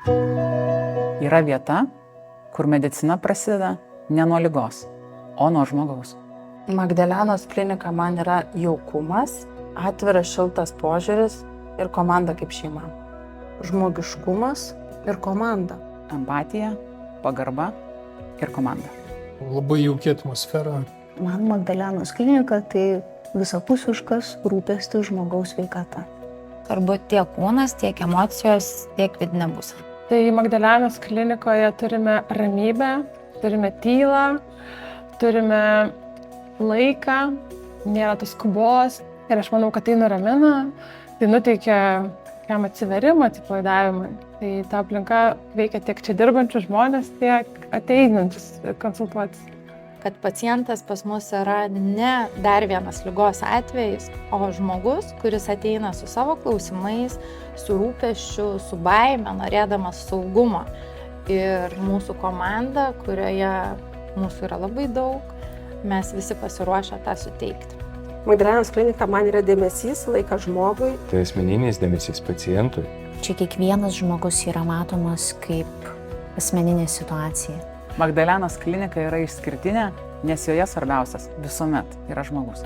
Yra vieta, kur medicina prasideda ne nuo ligos, o nuo žmogaus. Magdalenos klinika man yra jaukumas, atviras šiltas požiūris ir komanda kaip šeima. Žmogiškumas ir komanda. Empatija, pagarba ir komanda. Labai jauki atmosfera. Man Magdalenos klinika tai visapusiškas rūpestis žmogaus sveikata. Svarbu tiek kūnas, tiek emocijos, tiek vidinė būsena. Tai Magdalenos klinikoje turime ramybę, turime tylą, turime laiką, nėra tos skubos. Ir aš manau, kad tai nuramina, tai nuteikia jam atsiverimą, atsipalaidavimą. Tai ta aplinka veikia tiek čia dirbančius žmonės, tiek ateinančius konsultuotis. Kad pacientas pas mus yra ne dar vienas ligos atvejis, o žmogus, kuris ateina su savo klausimais, su rūpesčiu, su baime, norėdamas saugumo. Ir mūsų komanda, kurioje mūsų yra labai daug, mes visi pasiruošę tą suteikti. Magdalenos klinika man yra dėmesys, laikas žmogui. Tai asmeninis dėmesys pacientui. Čia kiekvienas žmogus yra matomas kaip asmeninė situacija. Magdalenos klinika yra išskirtinė, nes joje svarbiausias visuomet yra žmogus.